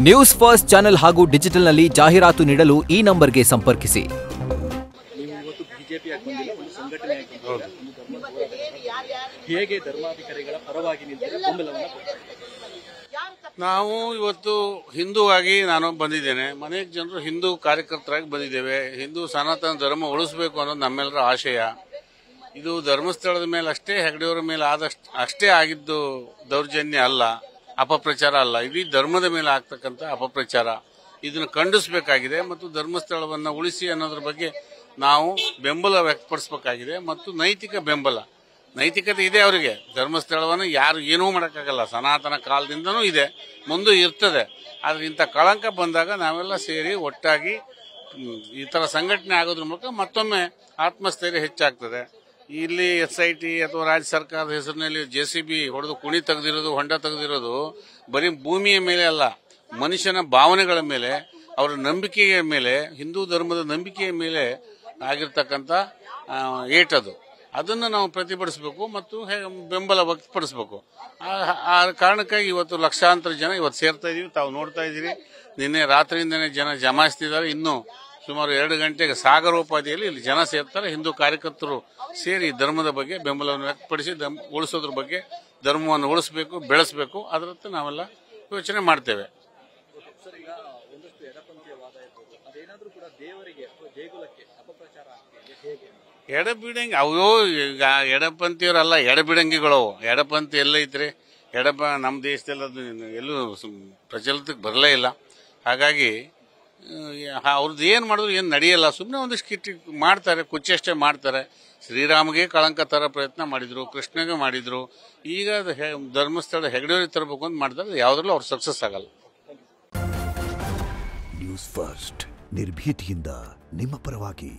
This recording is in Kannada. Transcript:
ನ್ಯೂಸ್ ಫಸ್ಟ್ ಚಾನೆಲ್ ಹಾಗೂ ಡಿಜಿಟಲ್ನಲ್ಲಿ ಜಾಹೀರಾತು ನೀಡಲು ಈ ನಂಬರ್ಗೆ ಸಂಪರ್ಕಿಸಿ. ನಾವು ಇವತ್ತು ಹಿಂದೂ ಆಗಿ ನಾನು ಬಂದಿದ್ದೇನೆ. ಅನೇಕ ಜನರು ಹಿಂದೂ ಕಾರ್ಯಕರ್ತರಾಗಿ ಬಂದಿದ್ದೇವೆ. ಹಿಂದೂ ಸನಾತನ ಧರ್ಮ ಉಳಿಸಬೇಕು ಅನ್ನೋದು ನಮ್ಮೆಲ್ಲರ ಆಶಯ. ಇದು ಧರ್ಮಸ್ಥಳದ ಮೇಲೆ ಅಷ್ಟೇ, ಹೆಗ್ಡೆಯವರ ಮೇಲೆ ಅಷ್ಟೇ ಆಗಿದ್ದು ದೌರ್ಜನ್ಯ ಅಲ್ಲ, ಅಪಪ್ರಚಾರ ಅಲ್ಲ. ಇಡೀ ಧರ್ಮದ ಮೇಲೆ ಆಗ್ತಕ್ಕಂಥ ಅಪಪ್ರಚಾರ. ಇದನ್ನು ಖಂಡಿಸಬೇಕಾಗಿದೆ ಮತ್ತು ಧರ್ಮಸ್ಥಳವನ್ನು ಉಳಿಸಿ ಅನ್ನೋದ್ರ ಬಗ್ಗೆ ನಾವು ಬೆಂಬಲ ವ್ಯಕ್ತಪಡಿಸಬೇಕಾಗಿದೆ. ಮತ್ತು ನೈತಿಕ ಬೆಂಬಲ, ನೈತಿಕತೆ ಇದೆ ಅವರಿಗೆ. ಧರ್ಮಸ್ಥಳವನ್ನು ಯಾರು ಏನೂ ಮಾಡೋಕ್ಕಾಗಲ್ಲ, ಸನಾತನ ಕಾಲದಿಂದನೂ ಇದೆ, ಮುಂದೂ ಇರ್ತದೆ. ಆದರೆ ಇಂಥ ಕಳಂಕ ಬಂದಾಗ ನಾವೆಲ್ಲ ಸೇರಿ ಒಟ್ಟಾಗಿ ಈ ಥರ ಸಂಘಟನೆ ಆಗೋದ್ರ ಮೂಲಕ ಮತ್ತೊಮ್ಮೆ ಆತ್ಮಸ್ಥೈರ್ಯ ಹೆಚ್ಚಾಗ್ತದೆ. ಇಲ್ಲಿ SIT ಅಥವಾ ರಾಜ್ಯ ಸರ್ಕಾರದ ಹೆಸರಿನಲ್ಲಿ JCB ಹೊಡೆದು ಕುಣಿ ತೆಗೆದಿರೋದು, ಹೊಂಡ ತೆಗೆದಿರೋದು ಬರೀ ಭೂಮಿಯ ಮೇಲೆ ಅಲ್ಲ, ಮನುಷ್ಯನ ಭಾವನೆಗಳ ಮೇಲೆ, ಅವರ ನಂಬಿಕೆಯ ಮೇಲೆ, ಹಿಂದೂ ಧರ್ಮದ ನಂಬಿಕೆಯ ಮೇಲೆ ಆಗಿರ್ತಕ್ಕಂಥ ಏಟದು. ಅದನ್ನು ನಾವು ಪ್ರತಿಭಟಿಸಬೇಕು ಮತ್ತು ಬೆಂಬಲ ವ್ಯಕ್ತಪಡಿಸಬೇಕು. ಆ ಕಾರಣಕ್ಕಾಗಿ ಇವತ್ತು ಲಕ್ಷಾಂತರ ಜನ ಇವತ್ತು ಸೇರ್ತಾ ಇದೀವಿ. ತಾವು ನೋಡ್ತಾ ಇದ್ದೀರಿ, ನಿನ್ನೆ ರಾತ್ರಿಯಿಂದನೇ ಜನ ಜಮಾಯಿಸ್ತಿದ್ದಾರೆ. ಇನ್ನೂ ಸುಮಾರು 2 ಗಂಟೆಗೆ ಸಾಗರೋಪಾದಿಯಲ್ಲಿ ಇಲ್ಲಿ ಜನ ಸೇರ್ತಾರೆ. ಹಿಂದೂ ಕಾರ್ಯಕರ್ತರು ಸೇರಿ ಧರ್ಮದ ಬಗ್ಗೆ ಬೆಂಬಲವನ್ನು ವ್ಯಕ್ತಪಡಿಸಿ ಉಳಿಸೋದ್ರ ಬಗ್ಗೆ, ಧರ್ಮವನ್ನು ಉಳಿಸಬೇಕು, ಬೆಳೆಸಬೇಕು, ಅದರತ್ತ ನಾವೆಲ್ಲ ಯೋಚನೆ ಮಾಡ್ತೇವೆ. ಎಡಬಿಡಂಗಿ ಅವೋ ಈಗ ಎಡಪಂಥೀಯವರಲ್ಲ, ಎಡಬಿಡಂಗಿಗಳು. ಎಡಪಂಥಿ ಎಲ್ಲೈತ್ರಿ? ನಮ್ಮ ದೇಶದಲ್ಲಿ ಅದು ಎಲ್ಲೂ ಪ್ರಚಲಿತಕ್ಕೆ ಬರಲೇ ಇಲ್ಲ. ಹಾಗಾಗಿ ಅವ್ರದ್ದು ಏನು ಮಾಡಿದ್ರು ಏನು ನಡೆಯಲ್ಲ. ಸುಮ್ಮನೆ ಒಂದಿಷ್ಟು ಕಿಟ್ಟಿ ಮಾಡ್ತಾರೆ, ಕುಚ್ಚೆಷ್ಟೇ ಮಾಡ್ತಾರೆ. ಶ್ರೀರಾಮಗೆ ಕಳಂಕ ತರ ಪ್ರಯತ್ನ ಮಾಡಿದ್ರು, ಕೃಷ್ಣಗೆ ಮಾಡಿದ್ರು. ಈಗ ಧರ್ಮಸ್ಥಳ ಹೆಗ್ಡೆಯವರಿಗೆ ತರಬೇಕು ಅಂತ ಮಾಡಿದ್ರೆ ಯಾವುದ್ರಲ್ಲೂ ಅವ್ರು ಸಕ್ಸಸ್ ಆಗಲ್ಲ. ನ್ಯೂಸ್ ಫಸ್ಟ್, ನಿರ್ಭೀತಿಯಿಂದ ನಿಮ್ಮ ಪರವಾಗಿ.